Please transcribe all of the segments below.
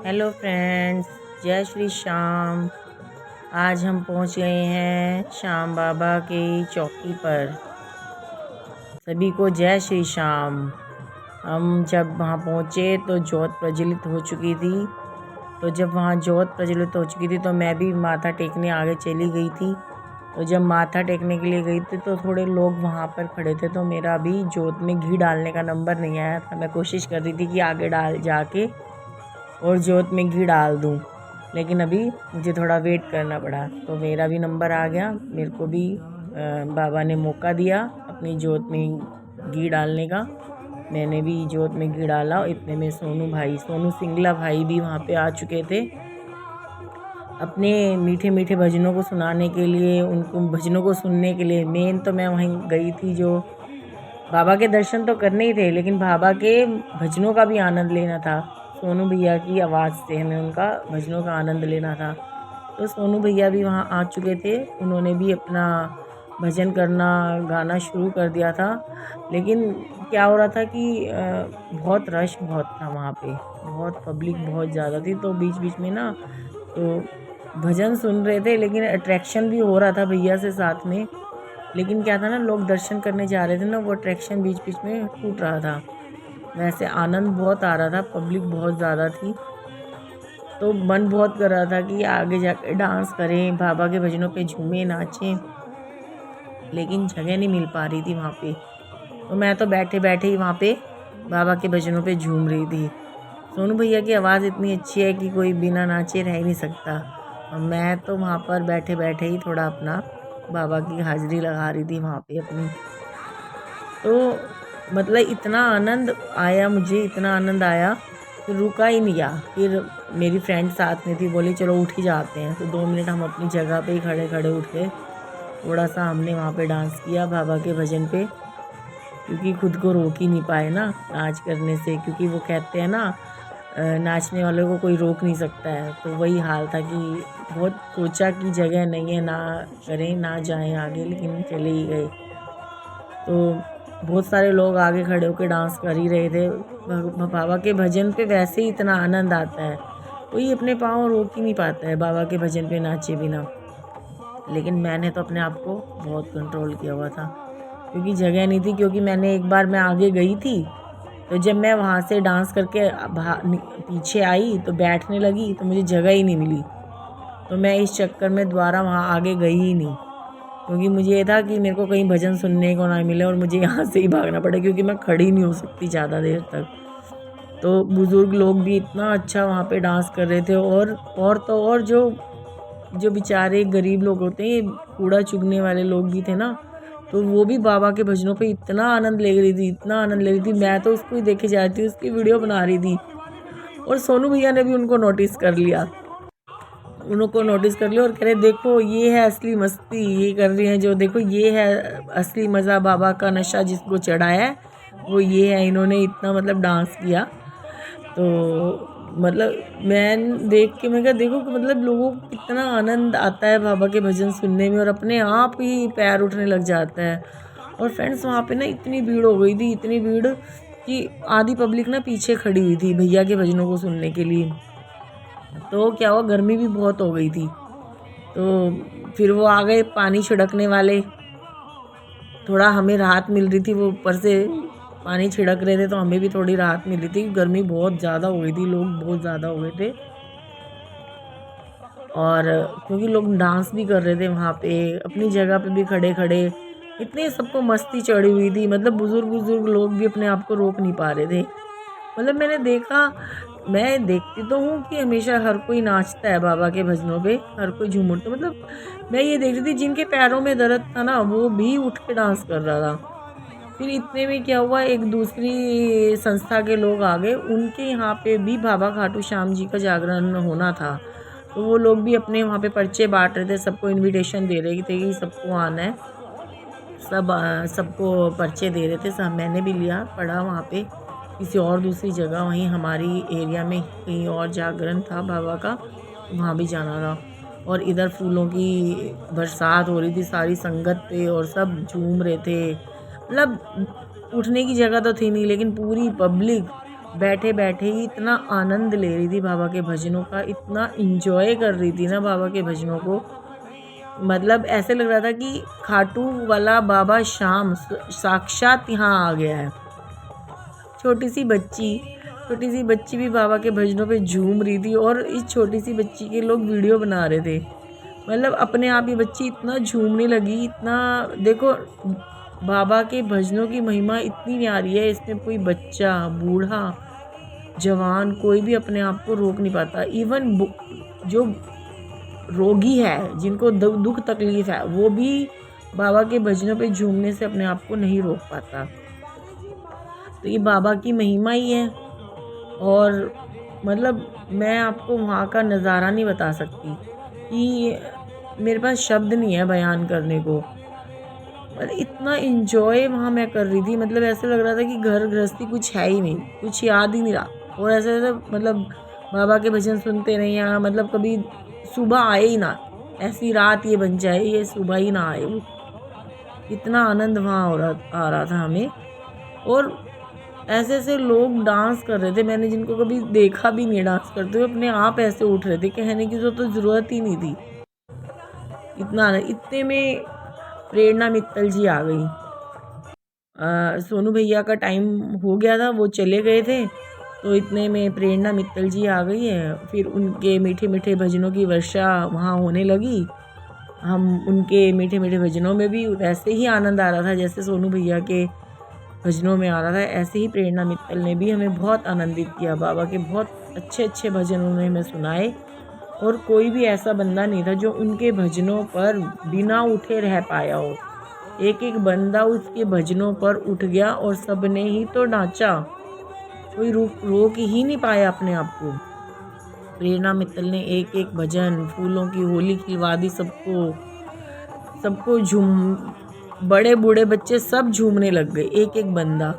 Hello friends, जय श्री श्याम। आज हम पहुंच गए हैं श्याम बाबा की चौकी पर। सभी को जय श्री श्याम। हम जब वहां पहुंचे तो ज्योत प्रज्वलित हो चुकी थी। तो जब वहां ज्योत प्रज्वलित हो चुकी थी तो मैं भी माथा टेकने आगे चली गई थी। तो जब माथा टेकने के लिए गई थी तो थोड़े लोग वहां पर खड़े थे, तो मेरा भी ज्योत में घी डालने का नंबर नहीं आया था। मैं कोशिश कर रही थी कि आगे डाल जाके और ज्योत में घी डाल दूं, लेकिन अभी मुझे थोड़ा वेट करना पड़ा। तो मेरा भी नंबर आ गया। मेरे को भी बाबा ने मौका दिया अपनी ज्योत में घी डालने का। मैंने भी ज्योत में घी डाला और इतने में सोनू सिंगला भाई भी वहाँ पे आ चुके थे अपने मीठे मीठे भजनों को सुनाने के लिए, उनको भजनों को सुनने के लिए। मेन तो मैं वहीं गई थी जो बाबा के दर्शन तो करने ही थे, लेकिन बाबा के भजनों का भी आनंद लेना था। सोनू भैया की आवाज़ से हमें उनका भजनों का आनंद लेना था। तो सोनू भैया भी वहाँ आ चुके थे। उन्होंने भी अपना भजन करना, गाना शुरू कर दिया था। लेकिन क्या हो रहा था कि बहुत रश बहुत था वहाँ पे, बहुत पब्लिक बहुत ज़्यादा थी। तो बीच बीच में ना तो भजन सुन रहे थे, लेकिन अट्रैक्शन भी हो रहा था भैया से साथ में। लेकिन क्या था ना, लोग दर्शन करने जा रहे थे ना, वो अट्रैक्शन बीच बीच में टूट रहा था। वैसे आनंद बहुत आ रहा था, पब्लिक बहुत ज़्यादा थी, तो मन बहुत कर रहा था कि आगे जाकर डांस करें, बाबा के भजनों पे झूमें नाचें, लेकिन जगह नहीं मिल पा रही थी वहाँ पे। तो मैं तो बैठे बैठे ही वहाँ पे बाबा के भजनों पे झूम रही थी। सोनू भैया की आवाज़ इतनी अच्छी है कि कोई बिना नाचे रह ही नहीं सकता। और मैं तो वहाँ पर बैठे बैठे ही थोड़ा अपना बाबा की हाज़िरी लगा रही थी वहाँ पे अपनी। तो मतलब इतना आनंद आया, मुझे इतना आनंद आया, फिर रुका ही नहीं गया। फिर मेरी फ्रेंड साथ में थी, बोली चलो उठ ही जाते हैं। तो 2 मिनट हम अपनी जगह पे ही खड़े खड़े उठ गए। थोड़ा सा हमने वहाँ पे डांस किया बाबा के भजन पे, क्योंकि खुद को रोक ही नहीं पाए ना नाच करने से। क्योंकि वो कहते हैं ना, नाचने वालों को कोई रोक नहीं सकता है। तो वही हाल था कि बहुत सोचा कि जगह नहीं है, ना करें ना जाएं आगे, लेकिन चले ही गए। तो बहुत सारे लोग आगे खड़े होकर डांस कर ही रहे थे। बाबा के भजन पे वैसे ही इतना आनंद आता है, कोई अपने पाँव रोक ही नहीं पाता है बाबा के भजन पे नाचे बिना। लेकिन मैंने तो अपने आप को बहुत कंट्रोल किया हुआ था, क्योंकि जगह नहीं थी। क्योंकि मैं आगे गई थी, तो जब मैं वहाँ से डांस करके पीछे आई तो बैठने लगी, तो मुझे जगह ही नहीं मिली। तो मैं इस चक्कर में दोबारा वहाँ आगे गई ही नहीं, क्योंकि मुझे ये था कि मेरे को कहीं भजन सुनने को ना मिले और मुझे यहाँ से ही भागना पड़े, क्योंकि मैं खड़ी नहीं हो सकती ज़्यादा देर तक। तो बुज़ुर्ग लोग भी इतना अच्छा वहाँ पे डांस कर रहे थे। और जो जो बेचारे गरीब लोग होते हैं, कूड़ा चुगने वाले लोग भी थे ना, तो वो भी बाबा के भजनों पे इतना आनंद ले रही थी, इतना आनंद ले रही थी। मैं तो उसको ही देखे जा रही थी, उसकी वीडियो बना रही थी। और सोनू भैया ने भी उनको नोटिस कर लिया, और कह रहे देखो ये है असली मस्ती, ये कर रही हैं जो, देखो ये है असली मज़ा, बाबा का नशा जिसको चढ़ाया है वो ये है। इन्होंने इतना मतलब डांस किया। तो मतलब मैं देख के मैं कहा देखो कि मतलब लोगों को कितना आनंद आता है बाबा के भजन सुनने में, और अपने आप ही पैर उठने लग जाता है। और फ्रेंड्स वहाँ पे ना इतनी भीड़ हो गई थी, इतनी भीड़ कि आधी पब्लिक ना पीछे खड़ी हुई थी भैया के भजनों को सुनने के लिए। तो क्या हुआ, गर्मी भी बहुत हो गई थी। तो फिर वो आ गए पानी छिड़कने वाले, थोड़ा हमें राहत मिल रही थी। वो ऊपर से पानी छिड़क रहे थे तो हमें भी थोड़ी राहत मिली थी। गर्मी बहुत ज़्यादा हो गई थी, लोग बहुत ज़्यादा हो गए थे। और क्योंकि लोग डांस भी कर रहे थे वहाँ पे, अपनी जगह पे भी खड़े खड़े, इतने सबको मस्ती चढ़ी हुई थी। मतलब बुजुर्ग लोग भी अपने आप को रोक नहीं पा रहे थे। मतलब मैंने देखा, मैं देखती तो हूँ कि हमेशा हर कोई नाचता है बाबा के भजनों पे, हर कोई झूम उठता। मतलब मैं ये देख रही थी जिनके पैरों में दर्द था ना, वो भी उठ के डांस कर रहा था। फिर इतने में क्या हुआ, एक दूसरी संस्था के लोग आ गए, उनके यहाँ पे भी बाबा खाटू श्याम जी का जागरण होना था। तो वो लोग भी अपने वहाँ पे पर्चे बांट रहे थे, सबको इनविटेशन दे रहे थे कि सबको आना है। सबको पर्चे दे रहे थे। सब मैंने भी लिया, पढ़ा वहाँ पे किसी और दूसरी जगह, वहीं हमारी एरिया में कहीं और जागरण था बाबा का, वहाँ भी जाना था। और इधर फूलों की बरसात हो रही थी सारी संगत पे, और सब झूम रहे थे। मतलब उठने की जगह तो थी नहीं, लेकिन पूरी पब्लिक बैठे बैठे ही इतना आनंद ले रही थी बाबा के भजनों का, इतना इंजॉय कर रही थी ना बाबा के भजनों को। मतलब ऐसे लग रहा था कि खाटू वाला बाबा श्याम साक्षात यहाँ आ गया है। छोटी सी बच्ची भी बाबा के भजनों पे झूम रही थी और इस छोटी सी बच्ची के लोग वीडियो बना रहे थे। मतलब अपने आप ही बच्ची इतना झूमने लगी, इतना देखो बाबा के भजनों की महिमा इतनी न्यारी है, इसमें कोई बच्चा, बूढ़ा, जवान कोई भी अपने आप को रोक नहीं पाता। इवन जो रोगी है, जिनको दुख तकलीफ है, वो भी बाबा के भजनों पे झूमने से अपने आप को नहीं रोक पाता। तो ये बाबा की महिमा ही है। और मतलब मैं आपको वहाँ का नज़ारा नहीं बता सकती कि मेरे पास शब्द नहीं है बयान करने को। पर इतना इन्जॉय वहाँ मैं कर रही थी, मतलब ऐसे लग रहा था कि घर गृहस्थी कुछ है ही नहीं, कुछ याद ही नहीं रहा। और ऐसे मतलब बाबा के भजन सुनते नहीं यहाँ, मतलब कभी सुबह आए ही ना, ऐसी रात ये बन जाए ये सुबह ही ना आए। वो इतना आनंद वहाँ आ रहा था हमें। और ऐसे ऐसे लोग डांस कर रहे थे, मैंने जिनको कभी देखा भी नहीं डांस करते हुए, अपने आप ऐसे उठ रहे थे, कहने की तो ज़रूरत ही नहीं थी। इतने में प्रेरणा मित्तल जी आ गई। सोनू भैया का टाइम हो गया था, वो चले गए थे, तो इतने में प्रेरणा मित्तल जी आ गई है। फिर उनके मीठे मीठे भजनों की वर्षा वहाँ होने लगी। हम उनके मीठे मीठे भजनों में भी वैसे ही आनंद आ रहा था जैसे सोनू भैया के भजनों में आ रहा था। ऐसे ही प्रेरणा मित्तल ने भी हमें बहुत आनंदित किया। बाबा के बहुत अच्छे अच्छे भजन उन्होंने हमें सुनाए, और कोई भी ऐसा बंदा नहीं था जो उनके भजनों पर बिना उठे रह पाया हो। एक एक बंदा उसके भजनों पर उठ गया और सबने ही तो नाचा, कोई रोक ही नहीं पाया अपने आप को। प्रेरणा मित्तल ने एक एक भजन, फूलों की होली खिलवा दी सबको झूम, बड़े बूढ़े बच्चे सब झूमने लग गए, एक एक बंदा।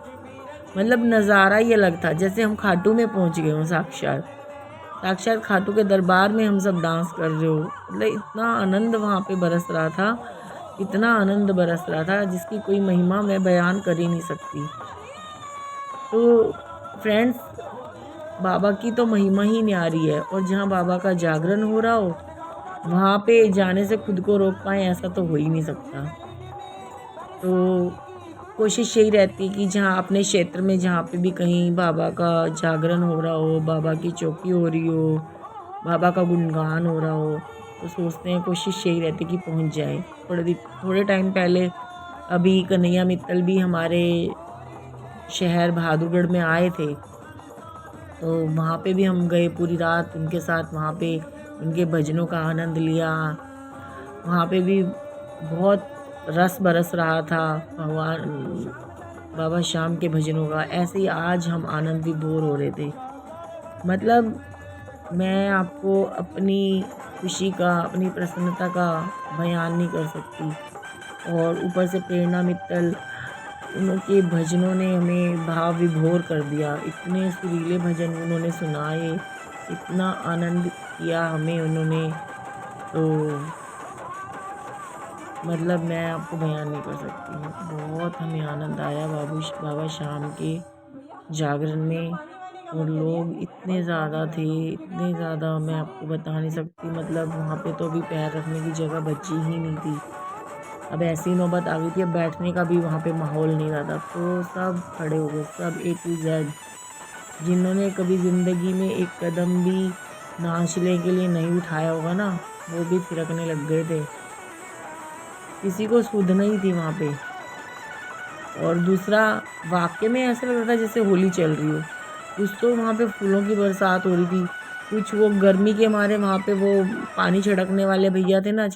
मतलब नज़ारा ही अलग था, जैसे हम खाटू में पहुंच गए हों, साक्षात खाटू के दरबार में हम सब डांस कर रहे हो। मतलब इतना आनंद वहाँ पे बरस रहा था, इतना आनंद बरस रहा था जिसकी कोई महिमा मैं बयान कर ही नहीं सकती। तो फ्रेंड्स, बाबा की तो महिमा ही न्यारी है, और जहाँ बाबा का जागरण हो रहा हो वहाँ पे जाने से खुद को रोक पाएँ ऐसा तो हो ही नहीं सकता। तो कोशिश यही रहती है कि जहाँ अपने क्षेत्र में जहाँ पे भी कहीं बाबा का जागरण हो रहा हो, बाबा की चौकी हो रही हो, बाबा का गुणगान हो रहा हो, तो सोचते हैं, कोशिश यही रहती है कि पहुँच जाए। थोड़े टाइम पहले अभी कन्हैया मित्तल भी हमारे शहर बहादुरगढ़ में आए थे, तो वहाँ पे भी हम गए, पूरी रात उनके साथ वहाँ पे उनके भजनों का आनंद लिया। वहाँ पे भी बहुत रस बरस रहा था भगवान बाबा श्याम के भजनों का। ऐसे ही आज हम आनंद विभोर हो रहे थे। मतलब मैं आपको अपनी खुशी का, अपनी प्रसन्नता का बयान नहीं कर सकती। और ऊपर से प्रेरणा मित्तल, उनके भजनों ने हमें भाव विभोर कर दिया। इतने सुरीले भजन उन्होंने सुनाए, इतना आनंद किया हमें उन्होंने, तो मतलब मैं आपको बयान नहीं कर सकती। बहुत हमें आनंद आया बाबा श्याम के जागरण में। और लोग इतने ज़्यादा थे, इतने ज़्यादा मैं आपको बता नहीं सकती। मतलब वहाँ पे तो अभी पैर रखने की जगह बची ही नहीं थी। अब ऐसी नौबत आ गई थी, अब बैठने का भी वहाँ पे माहौल नहीं रहा था। तो सब खड़े हो गए, सब A to Z। जिन्होंने कभी ज़िंदगी में एक कदम भी नाचने के लिए नहीं उठाया होगा ना, वो भी थिरकने लग गए थे। किसी को सुध नहीं थी वहाँ पे। और दूसरा, वाकई में ऐसा लग रहा था जैसे होली चल रही हो। कुछ तो वहाँ पे फूलों की बरसात हो रही थी, कुछ वो गर्मी के मारे वहाँ पे वो पानी छिड़कने वाले भैया थे ना,